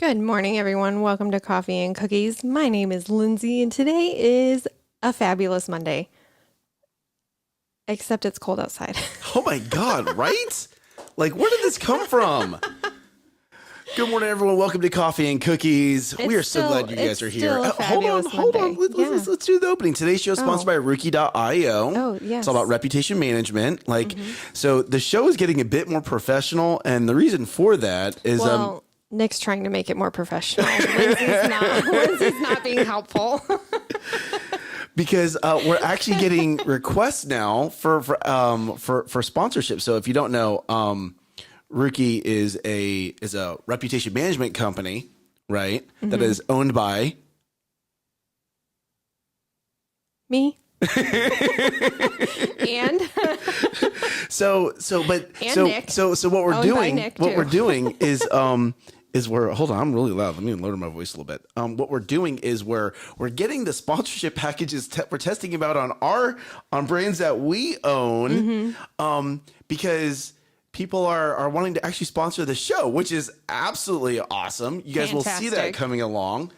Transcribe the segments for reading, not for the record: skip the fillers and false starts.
Good morning, everyone. Welcome to Coffee and Cookies. My name is Lindsay, and today is a fabulous Monday. Except it's cold outside. Oh my God, right? Like, where did this come from? Good morning, everyone. Welcome to Coffee and Cookies. We are so glad you guys are here. Hold on. Let's do the opening. Today's show is sponsored by Rookie.io. Oh, yes. It's all about reputation management. So the show is getting a bit more professional, and the reason for that is Nick's trying to make it more professional. Lindsay's not being helpful. because we're actually getting requests now for sponsorship. So if you don't know, Rookie is a reputation management company, right? Mm-hmm. That is owned by me. And Nick. So what we're doing is we're hold on, I'm really loud. Let me lower my voice a little bit. What we're doing is we're getting the sponsorship packages we're testing about on brands that we own, because people are wanting to actually sponsor the show, which is absolutely awesome. You guys will see that coming along.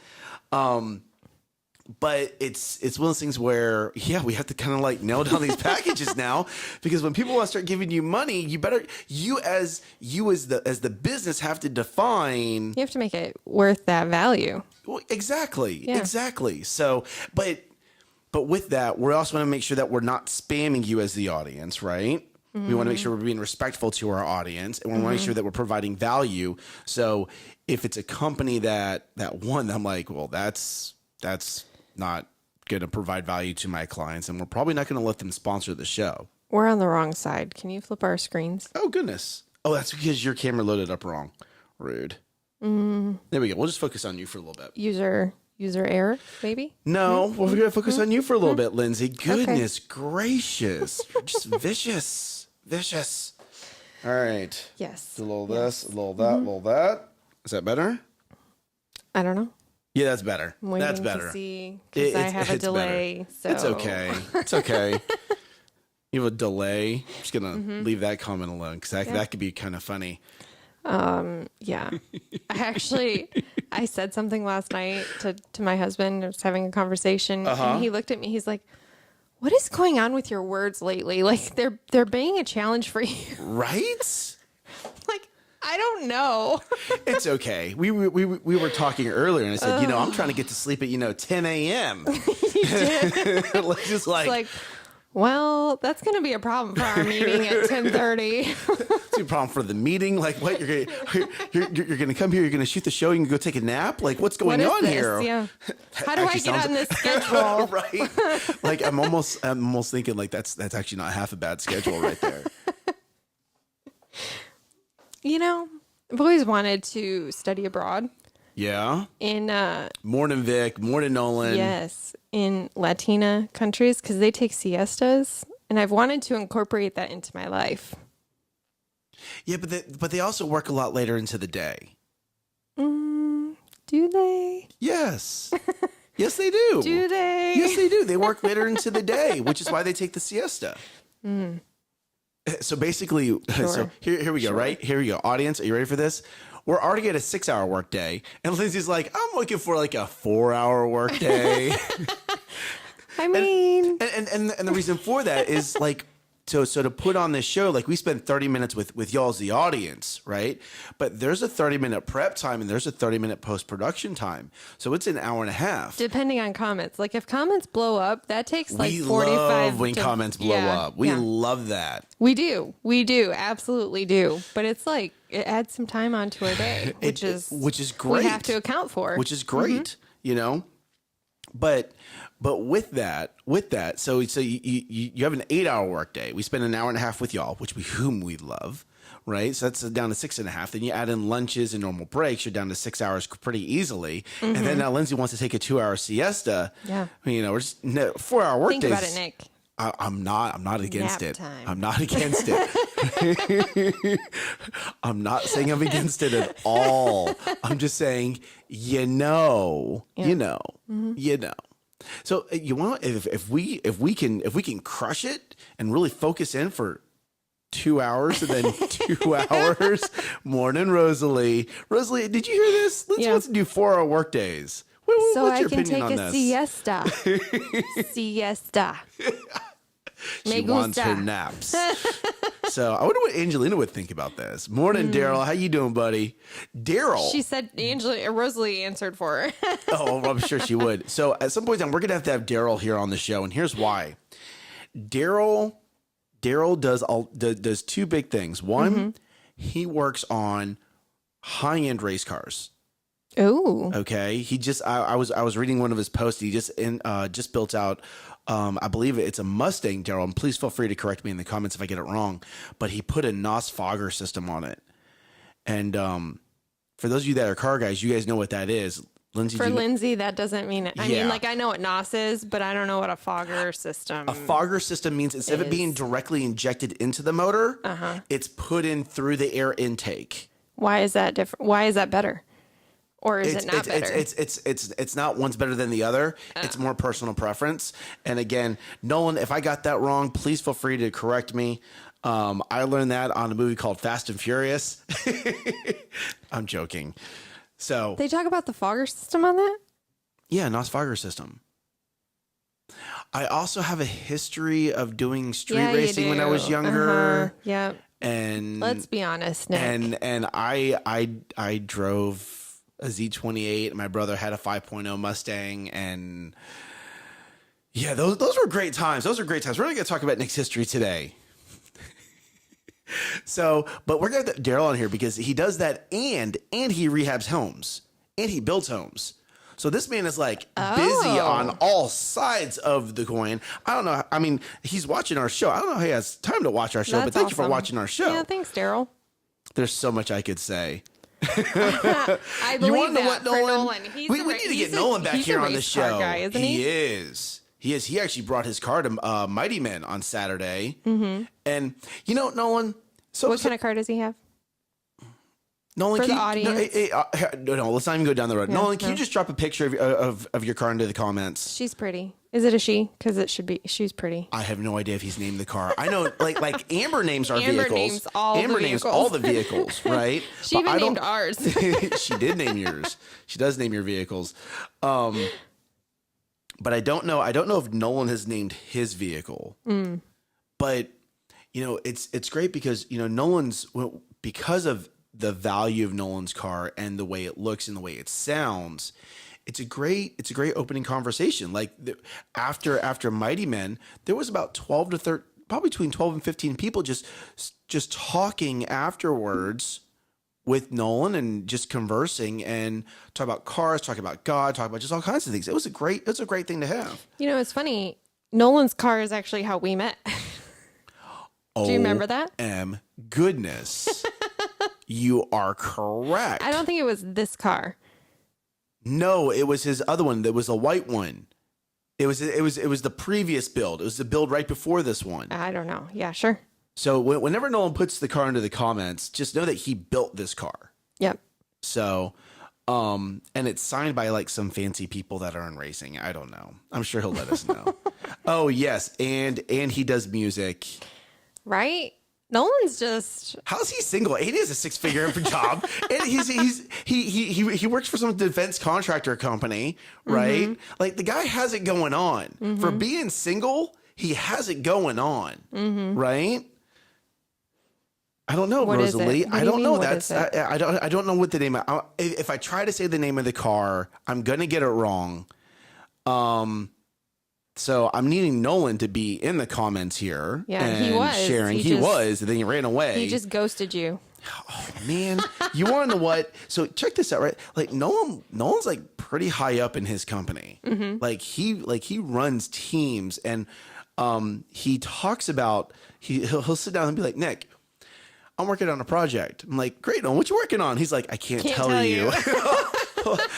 But it's one of those things where, we have to kind of like nail down these packages now, because when people want to start giving you money, you as the business have to define. You have to make it worth that value. Well, exactly. So, but with that, we also want to make sure that we're not spamming you as the audience, right? We want to make sure we're being respectful to our audience, and we want to make sure that we're providing value. So if it's a company that won, I'm like, well, that's not going to provide value to my clients, and we're probably not going to let them sponsor the show. We're on the wrong side. Can you flip our screens? Oh, goodness. Oh, that's because your camera loaded up wrong. Rude. There we go. We'll just focus on you for a little bit. User error, maybe? No, we're going to focus on you for a little bit, Lindsay. Goodness gracious. You're just vicious. All right. Yes. A little this, a little that, a little that. Is that better? I don't know. Yeah, that's better. That's better. To see, because I have a delay. So. It's okay. It's okay. You have a delay. I'm just going to leave that comment alone, because that could be kind of funny. Yeah. I said something last night to my husband. I was having a conversation, and he looked at me. He's like, "What is going on with your words lately? Like they're being a challenge for you." Right? Like, I don't know. It's okay. We were talking earlier, and I said, I'm trying to get to sleep at 10 a.m. You did. It's like, well, that's going to be a problem for our meeting at 10:30. It's a problem for the meeting. Like, what you're gonna come here? You're gonna shoot the show? You can go take a nap? Like, what's going on here? Yeah. How do I get on this schedule? Right. Like, I'm almost thinking like that's actually not half a bad schedule right there. I've always wanted to study abroad. Yeah. In morning Vic, morning Nolan. Yes, in Latina countries, because they take siestas, and I've wanted to incorporate that into my life. Yeah, but they also work a lot later into the day. Do they? Yes. Yes, they do. Do they? Yes, they do. They work later into the day, which is why they take the siesta. So basically, so here we go, right? Here we go. Audience, are you ready for this? We're already at a 6-hour work day, and Lindsay's like, I'm looking for like a 4-hour work day. I mean, and the reason for that is like, so to put on this show, like we spend 30 minutes with y'all as the audience, right? But there's a 30-minute prep time and there's a 30-minute post-production time. So it's an hour and a half. Depending on comments. Like if comments blow up, that takes like 45 We love when comments blow up. We love that. We do. Absolutely do. But it's like, it adds some time onto our day, which is great. We have to account for. Which is great, But with that, so you have an 8-hour workday. We spend an hour and a half with y'all, whom we love, right? So that's down to 6.5. Then you add in lunches and normal breaks, you're down to 6 hours pretty easily. And then now Lindsay wants to take a 2-hour siesta. Yeah, we're just 4-hour work days. Think about it, Nick. I'm not against Nap it. time. I'm not against it. I'm not saying I'm against it at all. I'm just saying, So you want if we can crush it and really focus in for 2 hours and then 2 hours. Morning, Rosalie. Rosalie, did you hear this? Lindsay wants to do 4-hour work days. So what's I your can opinion take on a this? siesta. She wants her naps. So I wonder what Angelina would think about this. Morning, Daryl. How you doing, buddy? Daryl. She said Rosalie answered for her. Oh, well, I'm sure she would. So at some point in time, we're going to have Daryl here on the show. And here's why. Daryl does two big things. One, he works on high-end race cars. Oh, okay. I was reading one of his posts. He just built out, I believe it's a Mustang, Daryl. And please feel free to correct me in the comments if I get it wrong. But he put a NOS fogger system on it. And for those of you that are car guys, you guys know what that is. Lindsay, Lindsay, that doesn't mean it. I mean, like I know what NOS is, but I don't know what a fogger system. A fogger system means instead of it being directly injected into the motor, it's put in through the air intake. Why is that different? Why is that better? Or is it not better? It's not one's better than the other. It's more personal preference. And again, Nolan, if I got that wrong, please feel free to correct me. I learned that on a movie called Fast and Furious. I'm joking. So they talk about the fogger system on that? Yeah, NOS fogger system. I also have a history of doing street racing when I was younger. Yep. And let's be honest, Nick. And I drove a Z28. My brother had a 5.0 Mustang, and yeah, those were great times. Those are great times. We're not going to talk about Nick's history today. So, but we're going to have Daryl on here because he does that, and he rehabs homes, and he builds homes. So this man is like busy on all sides of the coin. I don't know. I mean, he's watching our show. I don't know how he has time to watch our show, but thank you for watching our show. Yeah, thanks, Daryl. There's so much I could say. I believe you want to know what, Nolan? We need to get Nolan back here on the show. Guy, isn't he? He is. He actually brought his car to Mighty Men on Saturday. And you know, Nolan. What kind of car does he have? Nolan, for the audience. No, let's not even go down the road. No, Nolan, can you just drop a picture of your car into the comments? She's pretty. Is it a she? Because it should be. She's pretty. I have no idea if he's named the car. I know, like Amber names our Amber vehicles. Amber names all the vehicles, right? She even named ours. She did name yours. She does name your vehicles. But I don't know. I don't know if Nolan has named his vehicle. But you know, it's great because you know because of the value of Nolan's car and the way it looks and the way it sounds. It's a great opening conversation. Like after Mighty Men, there was about 12 to 13, probably between 12 and 15 people just talking afterwards with Nolan and just conversing and talk about cars, talk about God, talk about just all kinds of things. It was a great thing to have. You know, it's funny. Nolan's car is actually how we met. Do you remember that? Goodness. You are correct. I don't think it was this car. No, it was his other one. That was a white one. It was the previous build. It was the build right before this one. I don't know. Yeah, sure. So whenever Nolan puts the car into the comments, just know that he built this car. Yep. So, and it's signed by like some fancy people that are in racing. I don't know. I'm sure he'll let us know. Oh yes, and he does music. Right? Nolan's just... How's he single? And he has a 6-figure job. And he works for some defense contractor company, right? Like the guy has it going on. For being single, he has it going on, right? I don't know, what Rosalie. I don't know. I don't know what the name. If I try to say the name of the car, I'm gonna get it wrong. So I'm needing Nolan to be in the comments here. Yeah, and he was sharing. He was, and then he ran away. He just ghosted you. Oh man, you want to know what? So check this out, right? Like Nolan's like pretty high up in his company. Like he runs teams, and he talks about he'll sit down and be like, Nick, I'm working on a project. I'm like, great, Nolan, what you working on? He's like, I can't tell you.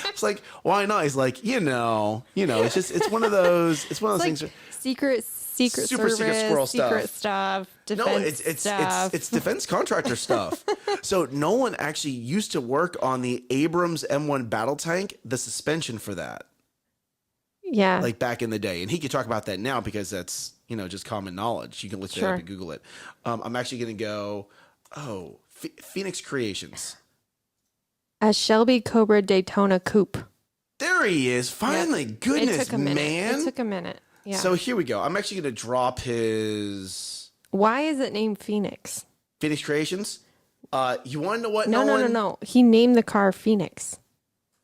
It's like, why not? He's like, you know, it's one of those things. Secret super service, secret squirrel stuff. Defense stuff. It's defense contractor stuff. So Nolan actually used to work on the Abrams M1 battle tank, the suspension for that. Yeah. Like back in the day. And he could talk about that now because that's, just common knowledge. You can look it up and Google it. I'm actually going to go, Phoenix Creations. A Shelby Cobra Daytona Coupe. There he is. Finally. Yep. Goodness, it took a minute. man. It took a minute. Yeah. So here we go. I'm actually going to drop his... Why is it named Phoenix? Phoenix Creations? You want to know what? No. He named the car Phoenix.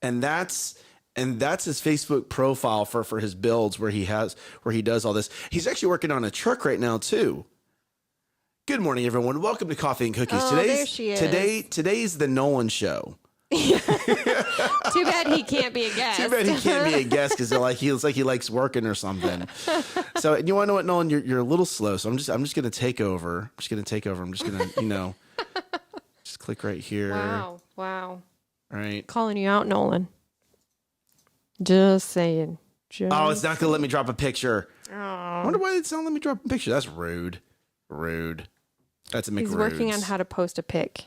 And that's his Facebook profile for his builds where he does all this. He's actually working on a truck right now too. Good morning, everyone. Welcome to Coffee and Cookies. Oh, there she is. Today's the Nolan show. Too bad he can't be a guest. Too bad he can't be a guest because he likes working or something. So you want to know what, Nolan? You're a little slow, so I'm just gonna take over. I'm just gonna just click right here. Wow. All right. Calling you out, Nolan. Just saying. Oh, it's not gonna let me drop a picture. Oh. I wonder why it's not letting me drop a picture. That's rude. That's a McRudes. He's working on how to post a pic.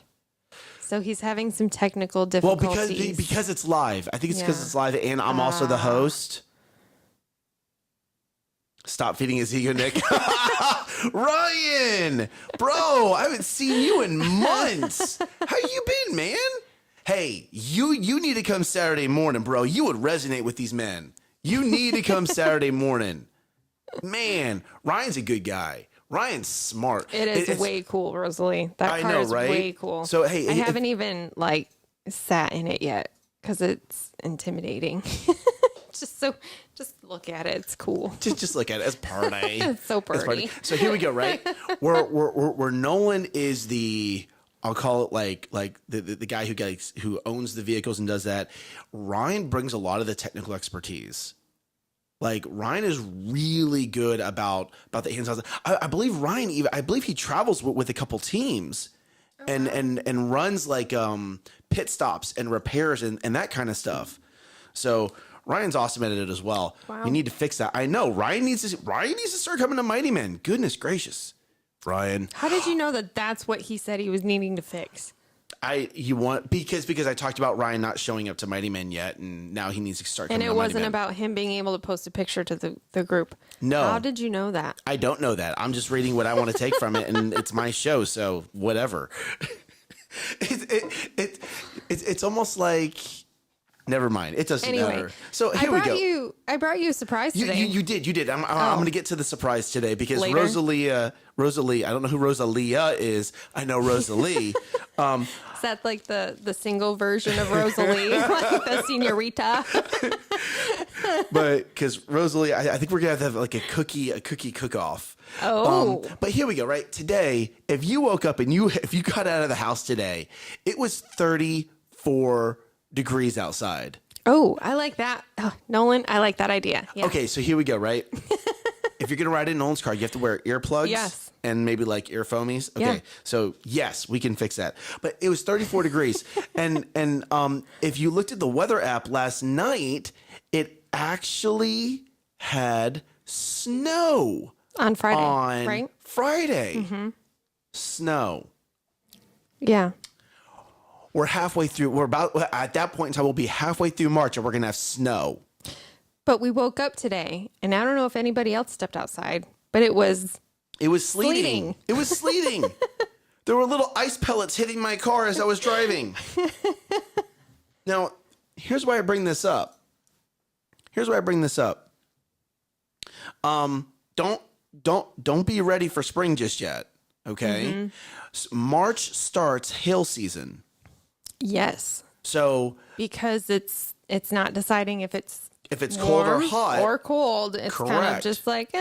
So he's having some technical difficulties. Well, because it's live. I think it's because it's live, and I'm also the host. Stop feeding his ego, Nick. Ryan, bro, I haven't seen you in months. How you been, man? Hey, you need to come Saturday morning, bro. You would resonate with these men. You need to come Saturday morning. Man, Ryan's a good guy. Ryan's smart. It's way cool, Rosalie. That car is way cool. So hey, I haven't even sat in it yet because it's intimidating. Just look at it. It's cool. Just look at it. It's party. It's so pretty. So here we go. Right, where Nolan is the, I'll call it like the guy who owns the vehicles and does that. Ryan brings a lot of the technical expertise. Like Ryan is really good about the hands-on. I believe Ryan I believe he travels with a couple teams, and runs pit stops and repairs and that kind of stuff. So Ryan's awesome at it as well. Wow. You need to fix that. I know Ryan needs to start coming to Mighty Men. Goodness gracious, Ryan. How did you know that that's what he said he was needing to fix? Because I talked about Ryan not showing up to Mighty Men yet, and now he needs to start coming to And it Mighty wasn't Men. about him being able to post a picture to the group. No. How did you know that? I don't know that. I'm just reading what I want to take from it, and it's my show, so whatever. It's almost like, never mind. It doesn't matter. So here we go. I brought you a surprise today. You did. I'm going to get to the surprise today because Later. Rosalie. I don't know who Rosalia is. I know Rosalie. Is that like the single version of Rosalie, like the senorita? But because Rosalie, I think we're gonna have like a cookie cook-off. Oh. But here we go. Right today, if you woke up and if you got out of the house today, it was 34 degrees outside. Oh, I like that. Oh, Nolan, I like that idea. Yeah. Okay, so here we go, right? If you're going to ride in Nolan's car, you have to wear earplugs. Yes. And maybe like ear foamies. Okay, Yeah. So yes, we can fix that. But it was 34 degrees. And if you looked at the weather app last night, it actually had snow. On Friday, right? Friday. Mm-hmm. Snow. Yeah. We're halfway through. At that point in time, we'll be halfway through March and we're going to have snow. But we woke up today, and I don't know if anybody else stepped outside, but it was sleeting. It was sleeting. There were little ice pellets hitting my car as I was driving. Now, here's why I bring this up. Don't be ready for spring just yet. Okay. Mm-hmm. March starts hail season. Yes. So because it's not deciding if it's cold or hot or cold. It's kind of just like,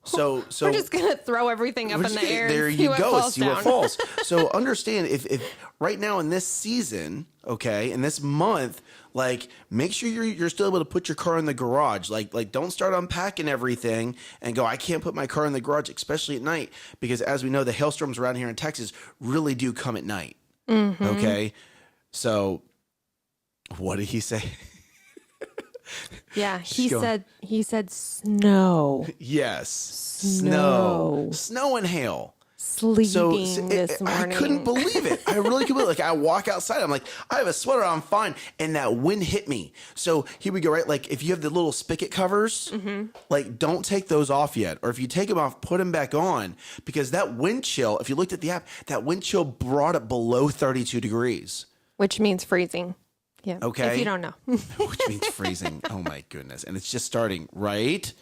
So we're just gonna throw everything up in the air. There you go. See what falls. So understand if right now in this season, okay, in this month, like make sure you're still able to put your car in the garage. Like don't start unpacking everything and go, I can't put my car in the garage, especially at night, because as we know, the hailstorms around here in Texas really do come at night. Mm-hmm. Okay, so what did he say? Yeah, he said snow. Yes. Snow and hail. sleeting this morning. I couldn't believe it. I really couldn't believe it. Like, I walk outside, I'm like, I have a sweater on, fine. And that wind hit me. So here we go, right? Like, if you have the little spigot covers, like, don't take those off yet. Or if you take them off, put them back on. Because that wind chill, if you looked at the app, that wind chill brought it below 32 degrees. Which means freezing. Yeah. Okay. If you don't know. Which means freezing. Oh, my goodness. And it's just starting, right?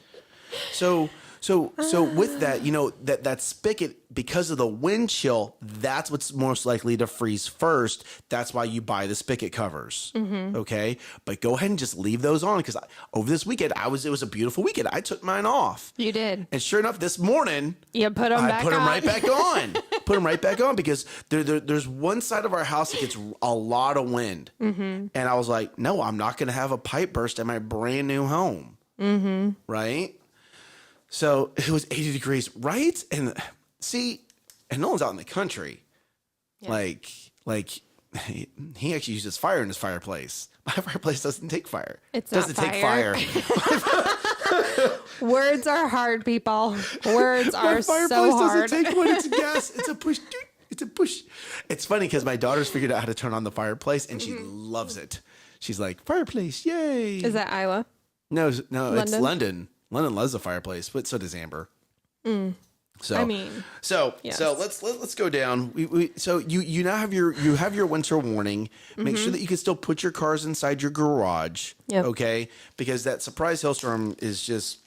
So with that, you know, that spigot, because of the wind chill, that's what's most likely to freeze first. That's why you buy the spigot covers. Okay. But go ahead and just leave those on, because over this weekend, it was a beautiful weekend. I took mine off. You did. And sure enough, this morning, you put them back on. I put them right back on. Put them right back on, because there's one side of our house that gets a lot of wind. And I was like, no, I'm not going to have a pipe burst in my brand new home. Right? So it was 80 degrees, right? And see, and Nolan's out in the country. Yeah. Like he actually uses fire in his fireplace. My fireplace doesn't take fire. It doesn't take fire. Words are hard, people. Words are so hard. My fireplace doesn't take one. It's a gas. It's a push. It's a push. It's funny because my daughter's figured out how to turn on the fireplace, and she loves it. She's like, fireplace, yay. Is that Isla? No, London? It's London. London loves the fireplace, but so does Amber. So I mean, yes. so let's go down. So you now have your winter warning. Make sure that you can still put your cars inside your garage. Yep. Okay, because that surprise hailstorm is just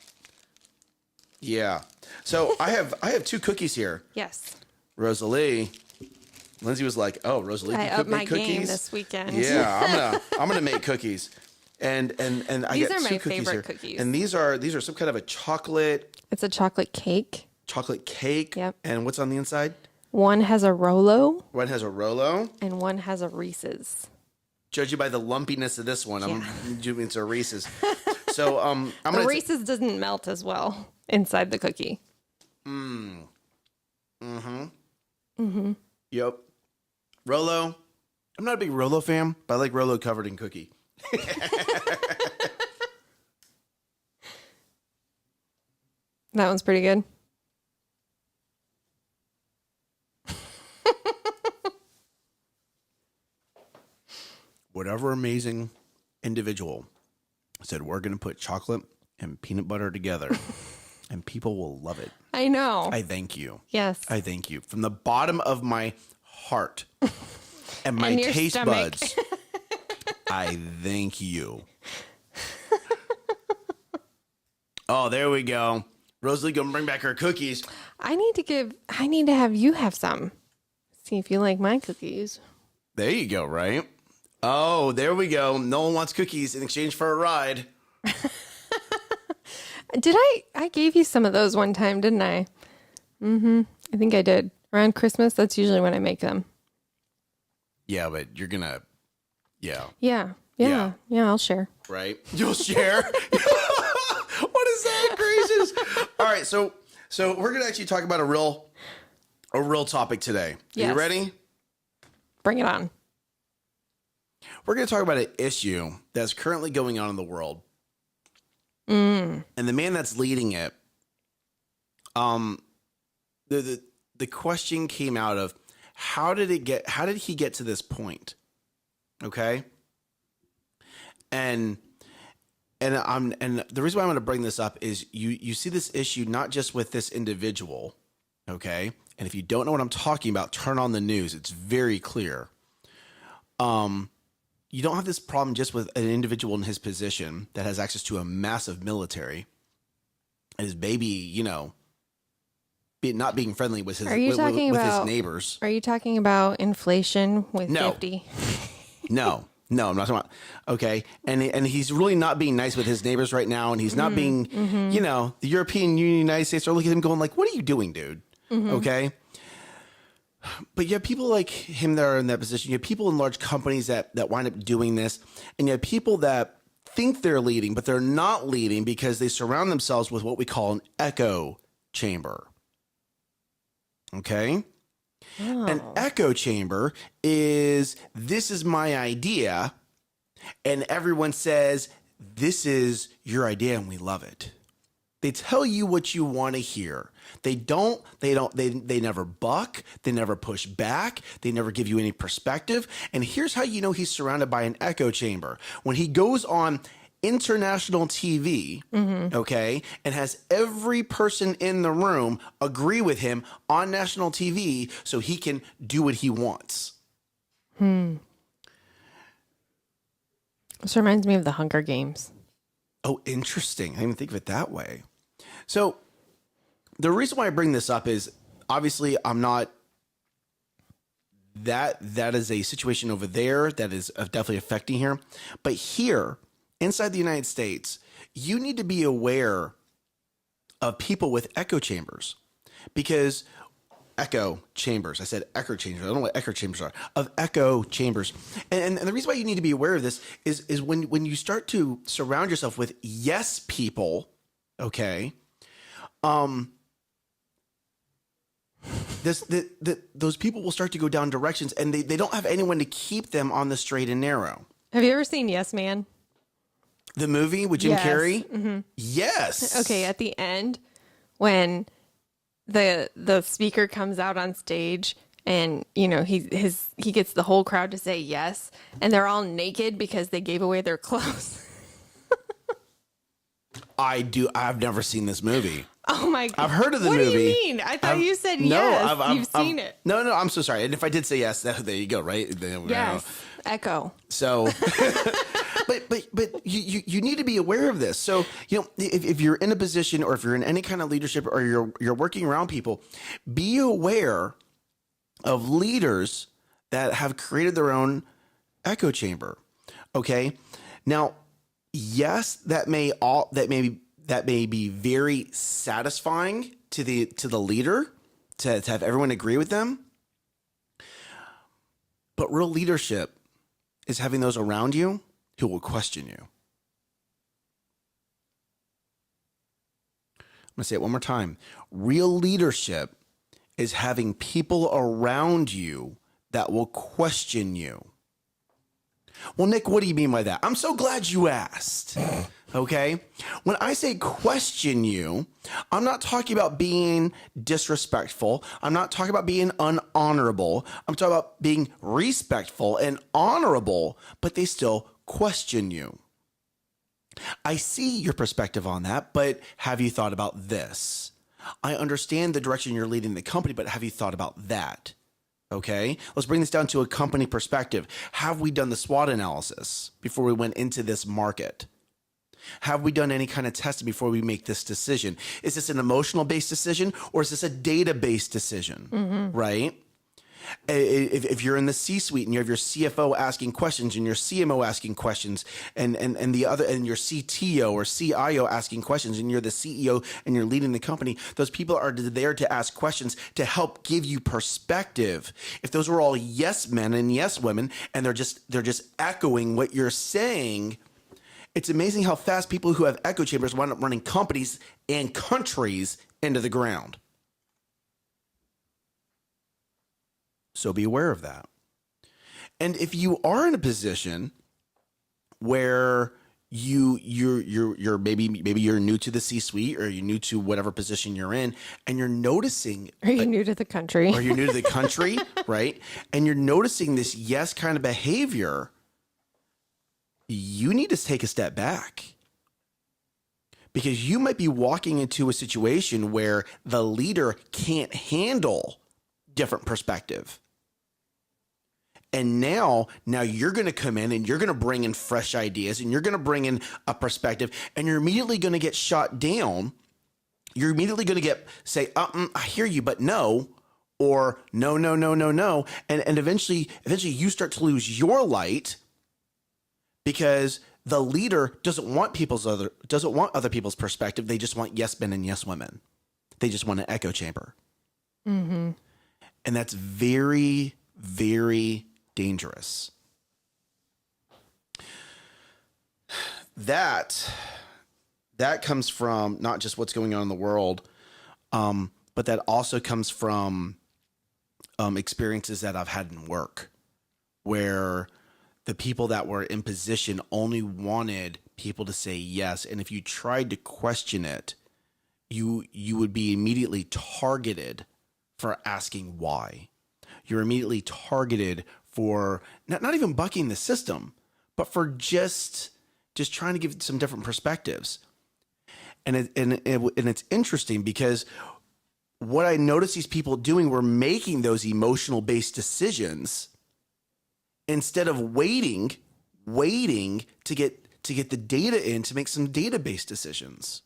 So I have 2 cookies here. Yes. Rosalie. Lindsay was like, "Oh, Rosalie, I you upped could make my cookies game this weekend." Yeah, I'm gonna make cookies. And I these got are 2 my cookies favorite here. cookies. And these are some kind of a chocolate. It's a chocolate cake. Chocolate cake. Yep. And what's on the inside? One has a Rolo. One has a Rolo. And one has a Reese's. Judging by the lumpiness of this one, I'm doing it's a Reese's. So the Reese's doesn't melt as well inside the cookie. Yep. Rolo. I'm not a big Rolo fan, but I like Rolo covered in cookie. That one's pretty good. Whatever amazing individual said we're going to put chocolate and peanut butter together and people will love it. I know. I thank you. Yes. I thank you from the bottom of my heart and my taste buds. I thank you. Oh, there we go. Rosalie gonna bring back her cookies. I need to have you have some. See if you like my cookies. There you go, right? Oh, there we go. No one wants cookies in exchange for a ride. Did I gave you some of those one time, didn't I? I think I did. Around Christmas, that's usually when I make them. Yeah, but you're gonna Yeah, I'll share. Right? You'll share? What is that? Gracious. All right, so we're gonna actually talk about a real topic today. Are you ready? Bring it on. We're gonna talk about an issue that's currently going on in the world. And the man that's leading it, the question came out of how did he get to this point? Okay. And the reason why I'm going to bring this up is you see this issue not just with this individual, okay? And if you don't know what I'm talking about, turn on the news. It's very clear. You don't have this problem just with an individual in his position that has access to a massive military, and his baby, not being friendly with his his neighbors. Are you talking about inflation with 50? No, I'm not talking about. Okay, and he's really not being nice with his neighbors right now, and he's not being. The European Union, United States are looking at him going like, "What are you doing, dude?" Okay. But you have people like him that are in that position. You have people in large companies that wind up doing this, and you have people that think they're leading, but they're not leading because they surround themselves with what we call an echo chamber. Okay. Oh. An echo chamber is, this is my idea, and everyone says, this is your idea and we love it. They tell you what you want to hear. They never buck. They never push back. They never give you any perspective. And here's how you know he's surrounded by an echo chamber. When he goes on international TV, okay, and has every person in the room agree with him on national TV so he can do what he wants. This reminds me of the Hunger Games. Oh, interesting. I didn't even think of it that way. So the reason why I bring this up is obviously I'm not that is a situation over there that is definitely affecting here. But here inside the United States, you need to be aware of people with echo chambers because echo chambers. I said echo chambers. I don't know what echo chambers are. Of echo chambers. And the reason why you need to be aware of this is when you start to surround yourself with yes people, okay, those people will start to go down directions and they don't have anyone to keep them on the straight and narrow. Have you ever seen Yes Man? The movie with Jim Carrey? Mm-hmm. Yes. Okay, at the end, when the speaker comes out on stage and, you know, he gets the whole crowd to say yes, and they're all naked because they gave away their clothes. I've never seen this movie. Oh my God. I've heard of the movie. What do you mean? I thought you said yes. You've seen it. No, I'm so sorry. And if I did say yes, there you go, right? Yes. Echo. So, but you need to be aware of this. So, you know, if you're in a position or if you're in any kind of leadership or you're working around people, be aware of leaders that have created their own echo chamber. Okay. Now, yes, that may be very satisfying to the leader to have everyone agree with them. But real leadership is having those around you who will question you. I'm going to say it one more time. Real leadership is having people around you that will question you. Well, Nick, what do you mean by that? I'm so glad you asked. Okay. When I say question you, I'm not talking about being disrespectful. I'm not talking about being unhonorable. I'm talking about being respectful and honorable, but they still question you. I see your perspective on that, but have you thought about this? I understand the direction you're leading the company, but have you thought about that? Okay, let's bring this down to a company perspective. Have we done the SWOT analysis before we went into this market? Have we done any kind of testing before we make this decision? Is this an emotional-based decision or is this a data-based decision, right? If you're in the C-suite and you have your CFO asking questions and your CMO asking questions and your CTO or CIO asking questions and you're the CEO and you're leading the company, those people are there to ask questions to help give you perspective. If those were all yes men and yes women and they're just echoing what you're saying, it's amazing how fast people who have echo chambers wind up running companies and countries into the ground. So be aware of that. And if you are in a position where you're maybe you're new to the C-suite or you're new to whatever position you're in, and you're noticing, are you new to the country? Or you're new to the country, right? And you're noticing this yes kind of behavior, you need to take a step back. Because you might be walking into a situation where the leader can't handle different perspective. And now you're going to come in and you're going to bring in fresh ideas and you're going to bring in a perspective and you're immediately going to get shot down. You're immediately going to say, I hear you, but no, or no. And eventually you start to lose your light because the leader doesn't want other people's perspective. They just want yes men and yes women. They just want an echo chamber. Mm-hmm. And that's very, very dangerous. That comes from not just what's going on in the world, but that also comes from experiences that I've had in work, where the people that were in position only wanted people to say yes, and if you tried to question it, you would be immediately targeted for asking why. You're immediately targeted for not even bucking the system, but for just trying to give some different perspectives. And it's interesting because what I noticed these people doing were making those emotional based decisions instead of waiting to get the data in to make some database decisions.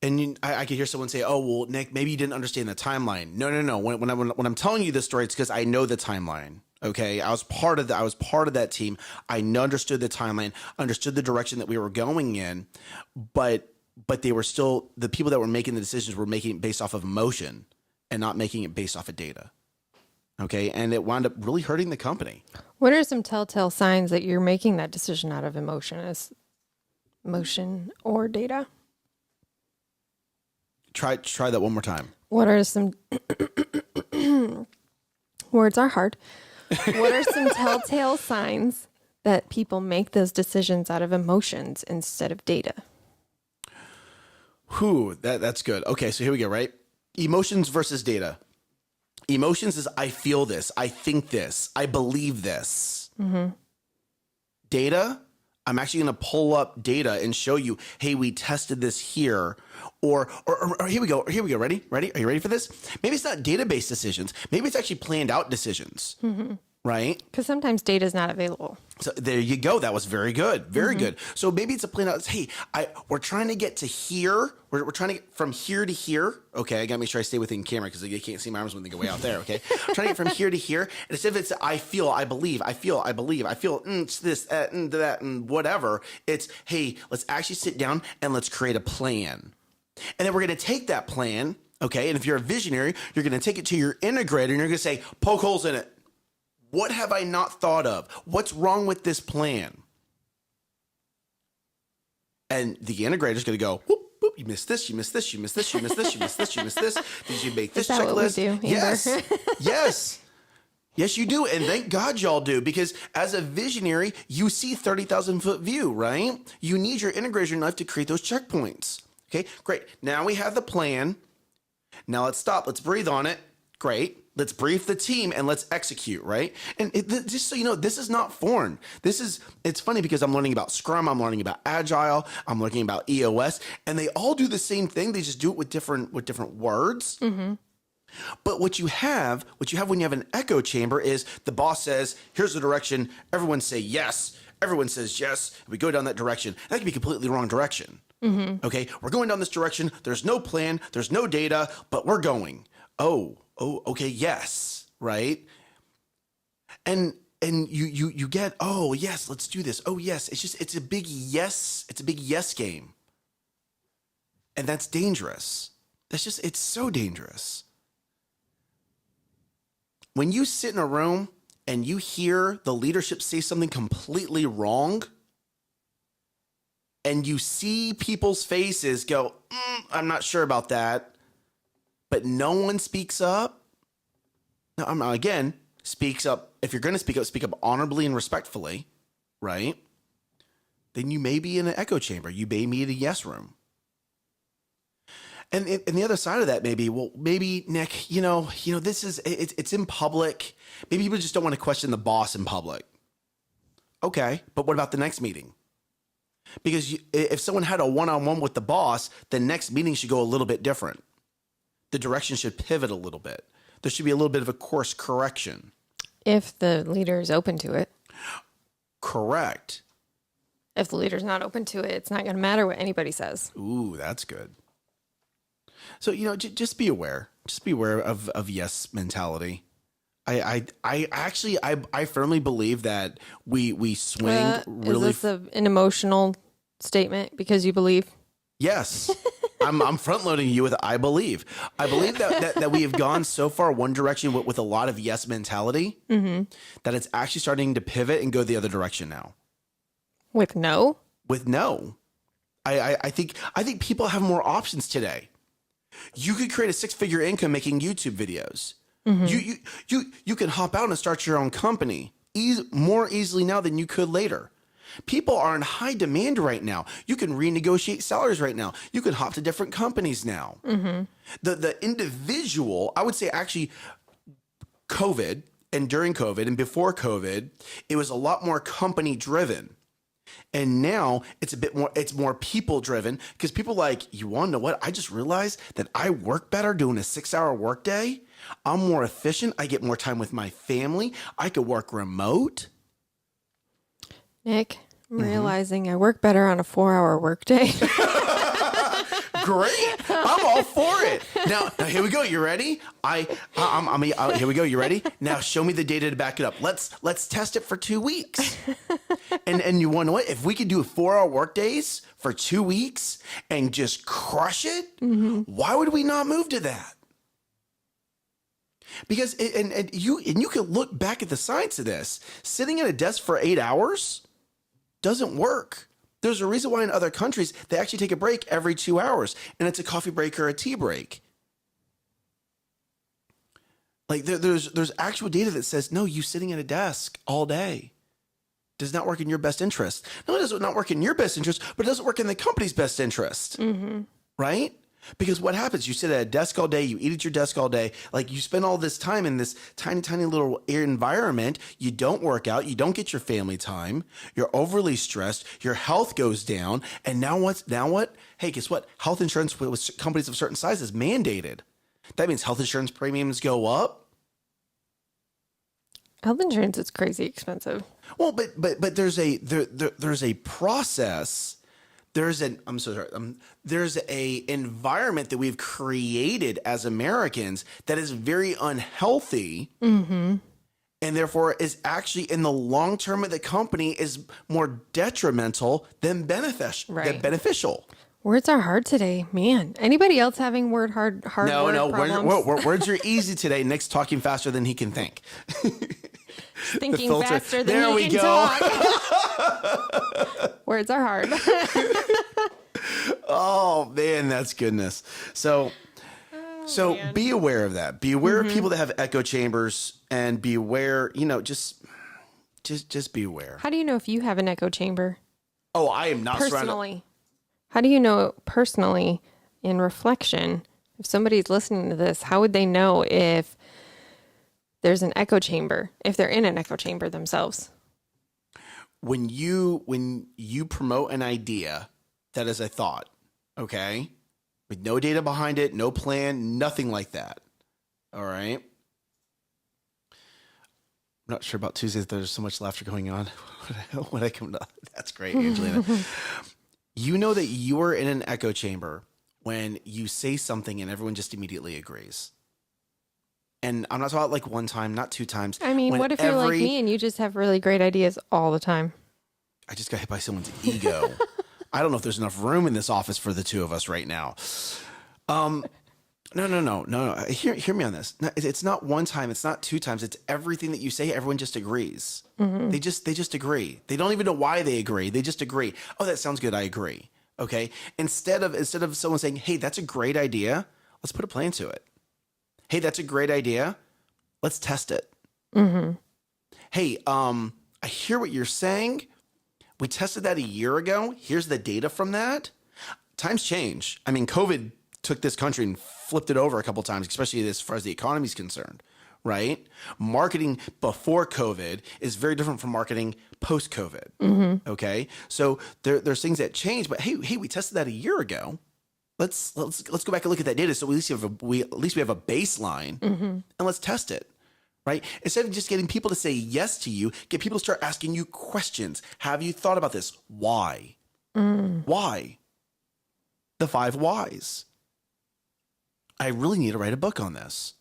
And I could hear someone say, "Oh, well, Nick, maybe you didn't understand the timeline." No. When I'm telling you this story, it's because I know the timeline. Okay, I was part of that team. I understood the timeline, understood the direction that we were going in, but they were still, the people that were making the decisions were making it based off of emotion and not making it based off of data. Okay, and it wound up really hurting the company. What are some telltale signs that you're making that decision out of emotion or data? Try that one more time. What are some words are hard. What are some telltale signs that people make those decisions out of emotions instead of data? That's good. Okay, so here we go, right? Emotions versus data. Emotions is I feel this, I think this, I believe this. Mm-hmm. Data, I'm actually going to pull up data and show you, hey, we tested this here. Or here we go. Ready? Are you ready for this? Maybe it's not database decisions. Maybe it's actually planned out decisions. Mm-hmm. Right? Because sometimes data is not available. So there you go. That was very good. Very good. So maybe it's a plan out. Hey, we're trying to get to here. We're trying to get from here to here. Okay, I got to make sure I stay within camera because you can't see my arms when they go way out there. Okay, I'm trying to get from here to here. And instead of it's I feel, I believe, it's this, and that, and whatever. It's, hey, let's actually sit down and let's create a plan. And then we're going to take that plan, okay? And if you're a visionary, you're going to take it to your integrator and you're going to say, poke holes in it. What have I not thought of? What's wrong with this plan? And the integrator's going to go, whoop, whoop, you missed this, you missed this, you missed this, you missed this, you missed this, you missed this. Did you make this checklist? What we do, yes. Yes. Yes, you do. And thank God y'all do, because as a visionary, you see 30,000 foot view, right? You need your integration knife to create those checkpoints. Okay, great. Now we have the plan. Now let's stop. Let's breathe on it. Great. Let's brief the team and let's execute, right? And just so you know, this is not foreign. It's funny because I'm learning about Scrum, I'm learning about Agile, I'm learning about EOS, and they all do the same thing. They just do it with different words. Mm-hmm. But what you have when you have an echo chamber is the boss says, here's the direction. Everyone say yes. Everyone says yes. We go down that direction. That can be completely wrong direction. Mm-hmm. Okay, we're going down this direction. There's no plan. There's no data, but we're going. Oh, okay, yes, right? And you get, oh yes, let's do this. Oh yes, it's a big yes. It's a big yes game, and that's dangerous. It's so dangerous. When you sit in a room and you hear the leadership say something completely wrong, and you see people's faces go, I'm not sure about that, but no one speaks up. Now, again, speaks up. If you're going to speak up honorably and respectfully, right? Then you may be in an echo chamber. You may be in a yes room. And the other side of that may be, well, maybe, Nick, this is, it's in public. Maybe people just don't want to question the boss in public. Okay, but what about the next meeting? Because if someone had a one-on-one with the boss, the next meeting should go a little bit different. The direction should pivot a little bit. There should be a little bit of a course correction. If the leader is open to it. Correct. If the leader's not open to it, it's not going to matter what anybody says. Ooh, that's good. So, just be aware. Just be aware of yes mentality. I firmly believe that we swing really. Is this an emotional statement because you believe? Yes. I'm front loading you with I believe. I believe that we have gone so far one direction with a lot of yes mentality, mm-hmm. that it's actually starting to pivot and go the other direction now. With no? With no. I think people have more options today. You could create a 6-figure income making YouTube videos. Mm-hmm. You can hop out and start your own company more easily now than you could later. People are in high demand right now. You can renegotiate salaries right now. You can hop to different companies now. The individual, I would say actually COVID and during COVID and before COVID, it was a lot more company driven. And now it's it's more people driven because people like, you want to know what? I just realized that I work better doing a 6-hour workday. I'm more efficient. I get more time with my family. I could work remote. Nick, I'm realizing I work better on a 4-hour workday. Great. I'm all for it. Now here we go. You ready? Here we go. You ready? Now show me the data to back it up. Let's test it for 2 weeks. And you want to know what? If we could do 4-hour work days for 2 weeks and just crush it, why would we not move to that? Because you can look back at the science of this. Sitting at a desk for 8 hours doesn't work. There's a reason why in other countries they actually take a break every 2 hours, and it's a coffee break or a tea break. Like there's actual data that says, no, you sitting at a desk all day does not work in your best interest. No, it does not work in your best interest, but it doesn't work in the company's best interest, right? Because what happens? You sit at a desk all day, you eat at your desk all day, like you spend all this time in this tiny, tiny little environment. You don't work out, you don't get your family time, you're overly stressed, your health goes down, and now what? Hey, guess what? Health insurance with companies of certain size is mandated. That means health insurance premiums go up. Health insurance is crazy expensive. Well, but there's a process. There's a environment that we've created as Americans that is very unhealthy, and therefore is actually in the long term of the company is more detrimental than beneficial. Words are hard today, man. Anybody else having hard No, problems? words are easy today. Nick's talking faster than he can think. Thinking faster than he can talk. Words are hard. Oh man, that's goodness. So be aware of that. Be aware of people that have echo chambers, and be aware, just be aware. How do you know if you have an echo chamber? Oh, I am not personally. How do you know personally in reflection, if somebody's listening to this, how would they know if there's an echo chamber, if they're in an echo chamber themselves? When you promote an idea that is a thought, okay, with no data behind it, no plan, nothing like that. All right. I'm not sure about Tuesdays. There's so much laughter going on when I come to. That's great, Angelina. You know that you are in an echo chamber when you say something and everyone just immediately agrees. And I'm not talking about like one time, not 2 times. I mean, what if you're like me and you just have really great ideas all the time? I just got hit by someone's ego. I don't know if there's enough room in this office for the 2 of us right now. No. Hear me on this. No, it's not 1 time. It's not 2 times. It's everything that you say. Everyone just agrees. They just agree. They don't even know why they agree. They just agree. Oh, that sounds good. I agree. Okay. Instead of someone saying, "Hey, that's a great idea. Let's put a plan to it." Hey, that's a great idea. Let's test it. Hey, I hear what you're saying. We tested that a year ago. Here's the data from that. Times change. I mean, COVID took this country and flipped it over a couple times, especially as far as the economy is concerned, right? Marketing before COVID is very different from marketing post-COVID. Okay, so there's things that change. But hey, we tested that a year ago. Let's go back and look at that data. So at least we have a baseline, and let's test it. Right? Instead of just getting people to say yes to you, get people to start asking you questions. Have you thought about this? Why? Why? The 5 whys. I really need to write a book on this.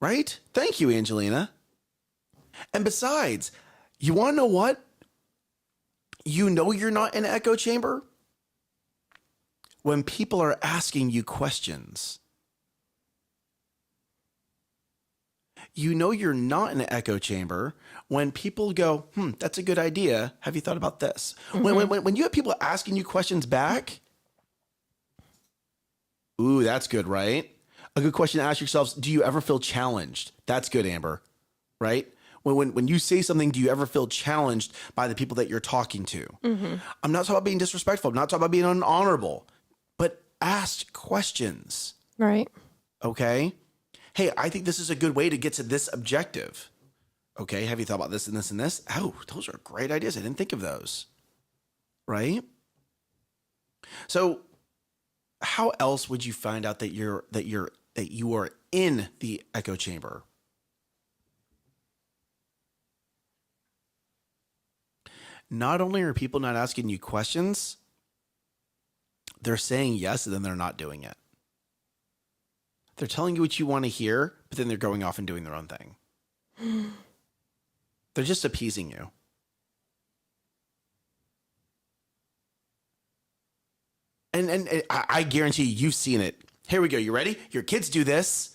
Right? Thank you, Angelina. And besides, you want to know what? You know you're not in an echo chamber when people are asking you questions. You know you're not in an echo chamber when people go, that's a good idea. Have you thought about this? When you have people asking you questions back, ooh, that's good, right? A good question to ask yourselves, do you ever feel challenged? That's good, Amber, right? When you say something, do you ever feel challenged by the people that you're talking to? Mm-hmm. I'm not talking about being disrespectful. I'm not talking about being unhonorable, but ask questions. Right. Okay. Hey, I think this is a good way to get to this objective. Okay. Have you thought about this and this and this? Oh, those are great ideas. I didn't think of those. Right. So how else would you find out that you are in the echo chamber? Not only are people not asking you questions, they're saying yes and then they're not doing it. They're telling you what you want to hear, but then they're going off and doing their own thing. They're just appeasing you. And I guarantee you've seen it. Here we go. You ready? Your kids do this.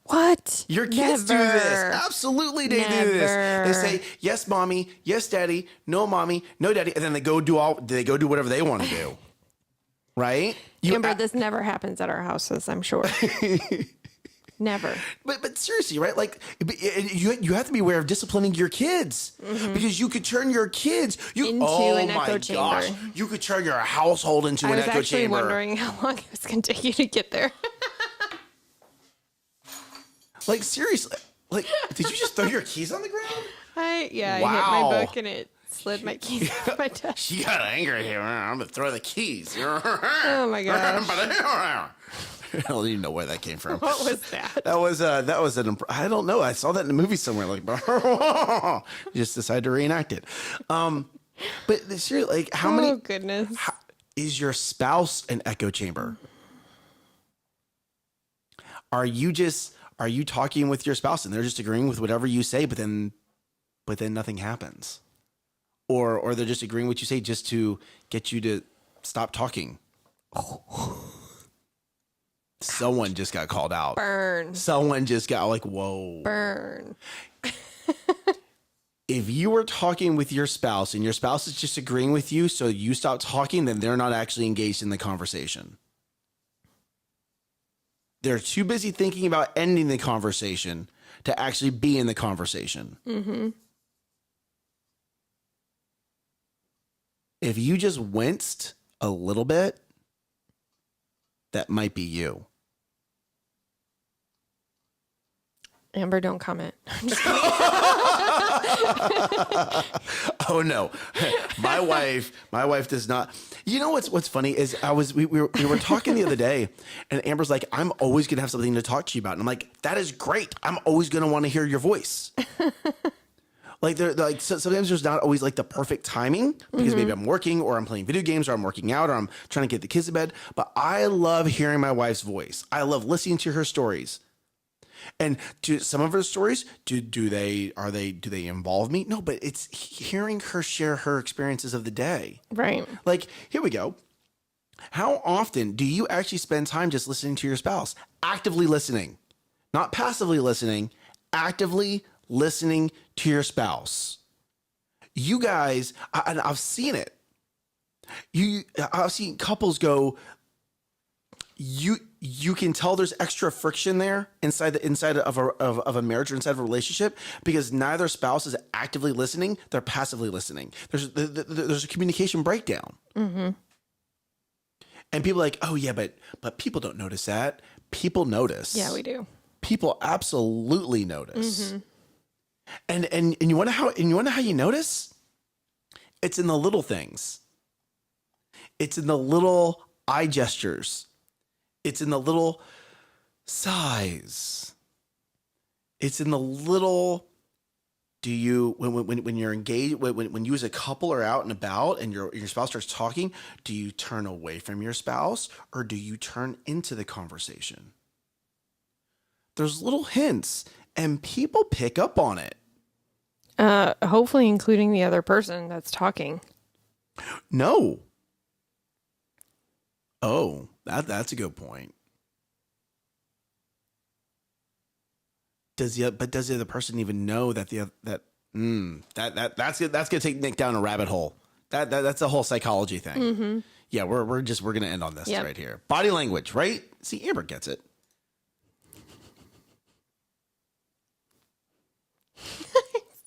What? Your kids do this. Absolutely, they do this. They say, yes, mommy, yes, daddy, no, mommy, no, daddy. And then they go do whatever they want to do. Right? Amber, this never happens at our houses, I'm sure. Never. But seriously, right? Like, you have to be aware of disciplining your kids because you could turn your kids into an echo chamber. Gosh, you could turn your household into an echo chamber. I was actually wondering how long it was going to take you to get there. Like, seriously, like, did you just throw your keys on the ground? I hit my book and it slid my keys off my desk. She got angry here. I'm going to throw the keys. Oh my gosh. I don't even know where that came from. What was that? That was I don't know. I saw that in a movie somewhere. Like, just decided to reenact it. But seriously, like, how many? Oh goodness! Is your spouse an echo chamber? Are you talking with your spouse and they're just agreeing with whatever you say, but then nothing happens, or they're just agreeing with what you say just to get you to stop talking? Someone just got called out. Burn. Someone just got like, whoa. Burn. If you were talking with your spouse and your spouse is just agreeing with you, so you stop talking, then they're not actually engaged in the conversation. They're too busy thinking about ending the conversation to actually be in the conversation. Mm-hmm. If you just winced a little bit, that might be you. Amber, don't comment. Oh no, my wife does not. You know what's funny is we were talking the other day, and Amber's like, I'm always gonna have something to talk to you about, and I'm like, that is great. I'm always gonna want to hear your voice. Sometimes there's not always like the perfect timing because maybe I'm working or I'm playing video games or I'm working out or I'm trying to get the kids to bed. But I love hearing my wife's voice. I love listening to her stories. And to some of her stories, do they involve me? No, but it's hearing her share her experiences of the day. Right. Like, here we go. How often do you actually spend time just listening to your spouse? Actively listening, not passively listening, actively listening to your spouse. You guys, I've seen it. I've seen couples go, you can tell there's extra friction there inside of a marriage or inside of a relationship because neither spouse is actively listening, they're passively listening. There's a communication breakdown. Mm-hmm. And people are like, oh yeah, but people don't notice that. People notice. Yeah, we do. People absolutely notice. Mm-hmm. And you wonder how you notice? It's in the little things. It's in the little eye gestures. It's in the little sighs. It's in the little. Do you when you're engaged when you as a couple are out and about and your spouse starts talking? Do you turn away from your spouse or do you turn into the conversation? There's little hints. And people pick up on it. Hopefully including the other person that's talking. No. Oh, that's a good point. Does the other person even know that that's gonna take Nick down a rabbit hole. That's a whole psychology thing. Mm-hmm. Yeah, we're gonna end on this right here. Body language, right? See, Amber gets it.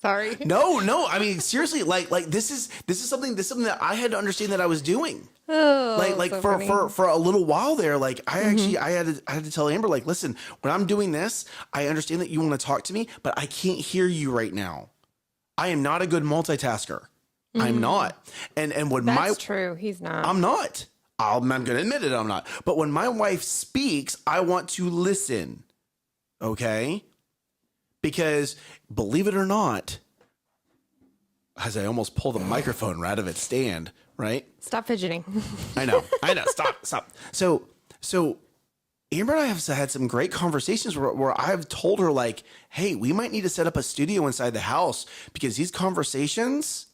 Sorry. No. I mean, seriously, like this is something that I had to understand that I was doing. Like so for a little while there, like I had to tell Amber, like, listen, when I'm doing this, I understand that you want to talk to me, but I can't hear you right now. I am not a good multitasker. I'm not. And when That's true. He's not. I'm not. I'm going to admit it. I'm not. But when my wife speaks, I want to listen. Okay. Because believe it or not, as I almost pull the microphone right out of its stand, right? Stop fidgeting. I know. Stop. So Amber and I have had some great conversations where I've told her, like, hey, we might need to set up a studio inside the house because these conversations,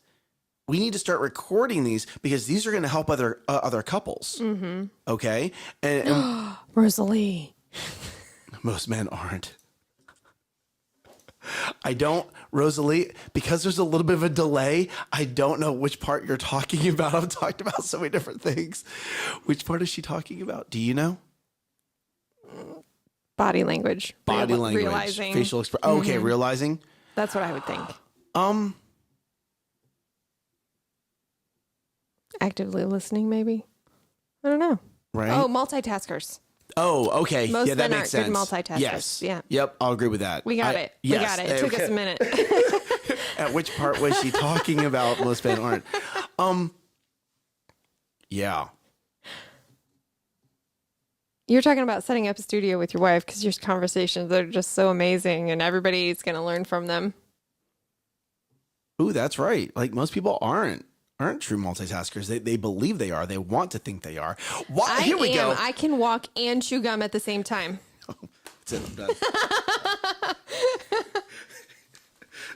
we need to start recording these because these are going to help other couples. Mm-hmm. Okay. And Rosalie. Most men aren't. Rosalie, because there's a little bit of a delay, I don't know which part you're talking about. I've talked about so many different things. Which part is she talking about? Do you know? Body language. Realizing. Facial expression. Oh, okay, realizing. That's what I would think. Actively listening, maybe? I don't know. Right? Oh, multitaskers. Oh, okay. Most yeah, that men makes aren't sense. good multitaskers. Yes. Yeah. Yep, I'll agree with that. We got it. Yes. We got it. It took us a minute. At which part was she talking about? Most men aren't. Yeah. You're talking about setting up a studio with your wife because your conversations are just so amazing and everybody's going to learn from them. Ooh, that's right. Like most people aren't true multitaskers. They believe they are. They want to think they are. Here we go. I can walk and chew gum at the same time. That's it.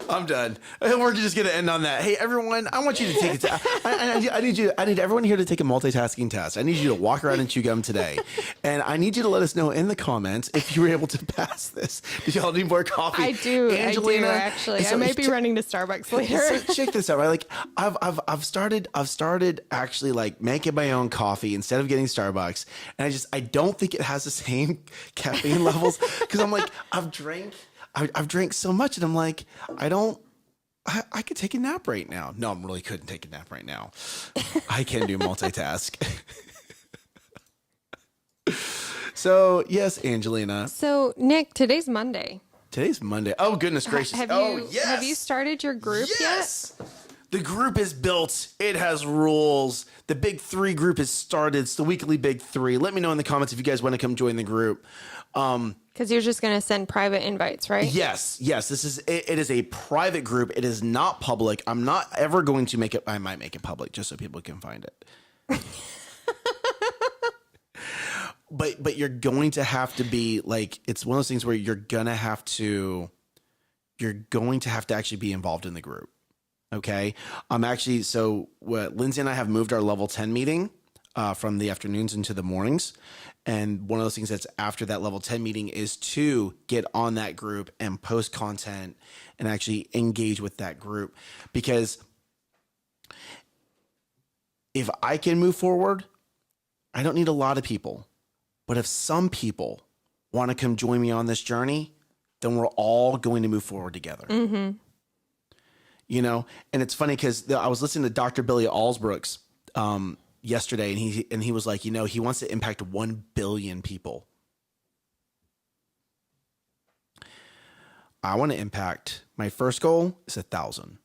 I'm done. I'm done. We're just going to end on that. Hey, everyone, I want you to take it. I need everyone here to take a multitasking test. I need you to walk around and chew gum today. And I need you to let us know in the comments if you were able to pass this. Do y'all need more coffee? I do. Angelina, actually. So I might be running to Starbucks later. So check this out. Right? Like I've started actually like making my own coffee instead of getting Starbucks. And I don't think it has the same caffeine levels because I'm like, I've drank so much and I'm like, I could take a nap right now. No, I really couldn't take a nap right now. I can do multitask. So, yes, Angelina. So, Nick, today's Monday. Today's Monday. Oh, goodness gracious. Yes. Have you started your group yet? The group is built. It has rules. The Big Three group is started. It's the weekly Big Three. Let me know in the comments if you guys want to come join the group. Because you're just going to send private invites, right? Yes. It is a private group. It is not public. I'm not ever going to make it. I might make it public just so people can find it. But you're going to have to be like, it's one of those things where you're going to have to actually be involved in the group. Okay. Lindsay and I have moved our level 10 meeting from the afternoons into the mornings. And one of those things that's after that level 10 meeting is to get on that group and post content and actually engage with that group. Because if I can move forward, I don't need a lot of people. But if some people want to come join me on this journey, then we're all going to move forward together. Mm-hmm. You know, and it's funny because I was listening to Dr. Billy Alsbrooks yesterday, and he was like, you know, he wants to impact 1 billion people. I want to impact. My first goal is 1,000.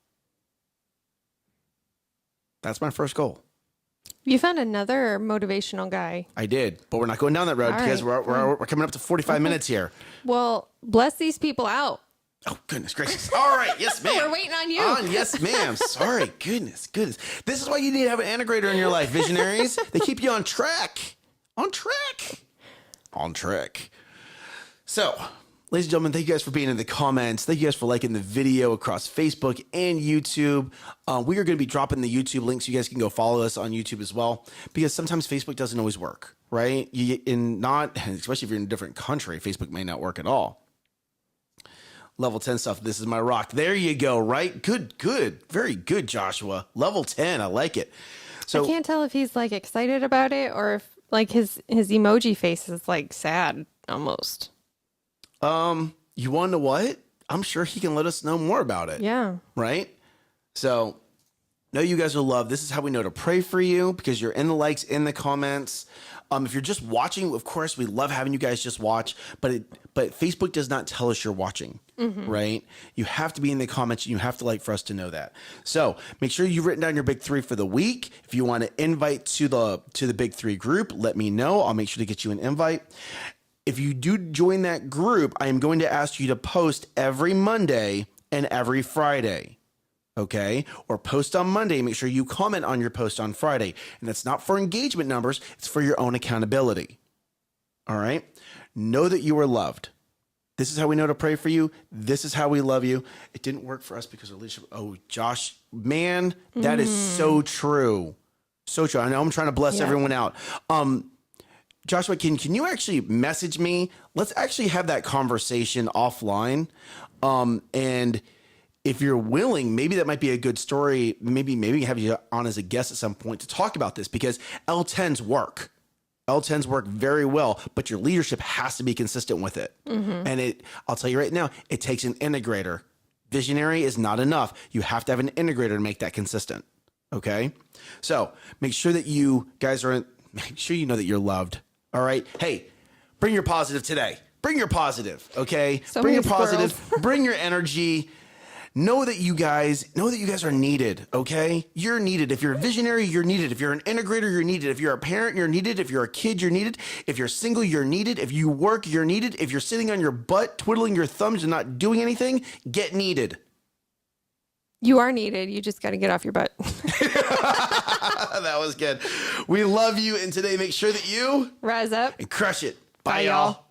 That's my first goal. You found another motivational guy. I did, but we're not going down that road because we're coming up to 45 minutes here. Well, bless these people out. Oh, goodness gracious. All right. Yes, ma'am. We're waiting on you. Yes, ma'am. Sorry. Goodness. This is why you need to have an integrator in your life, visionaries. They keep you on track. On track. So, ladies and gentlemen, thank you guys for being in the comments. Thank you guys for liking the video across Facebook and YouTube. We are going to be dropping the YouTube link so you guys can go follow us on YouTube as well, because sometimes Facebook doesn't always work, right? Especially if you're in a different country, Facebook may not work at all. Level 10 stuff. This is my rock. There you go, right? Good. Very good, Joshua. Level 10. I like it. So I can't tell if he's like excited about it or if like his emoji face is like sad almost. You want to know what? I'm sure he can let us know more about it. Yeah. Right? So, know you guys are loved. This is how we know to pray for you, because you're in the likes, in the comments. If you're just watching, of course, we love having you guys just watch, but Facebook does not tell us you're watching, right? You have to be in the comments, and you have to like for us to know that. So make sure you've written down your big 3 for the week. If you want to invite to the big 3 group, let me know. I'll make sure to get you an invite. If you do join that group, I am going to ask you to post every Monday and every Friday. Okay. Or post on Monday. Make sure you comment on your post on Friday. And that's not for engagement numbers. It's for your own accountability. All right. Know that you are loved. This is how we know to pray for you. This is how we love you. It didn't work for us because of leadership. Oh, Josh, man, that is so true. So true. I know I'm trying to bless everyone out. Joshua, can you actually message me? Let's actually have that conversation offline. And if you're willing, maybe that might be a good story. Maybe have you on as a guest at some point to talk about this, because L10s work. L10s work very well, but your leadership has to be consistent with it. And I'll tell you right now, it takes an integrator. Visionary is not enough. You have to have an integrator to make that consistent. Okay. So make sure that you guys make sure you know that you're loved. All right. Hey, bring your positive today. Bring your positive. Okay. Bring your positive, bring your energy. Know that you guys are needed, okay? You're needed. If you're a visionary, you're needed. If you're an integrator, you're needed. If you're a parent, you're needed. If you're a kid, you're needed. If you're single, you're needed. If you work, you're needed. If you're sitting on your butt, twiddling your thumbs and not doing anything, get needed. You are needed. You just got to get off your butt. That was good. We love you, and today make sure that you rise up and crush it. Bye, Bye y'all. y'all.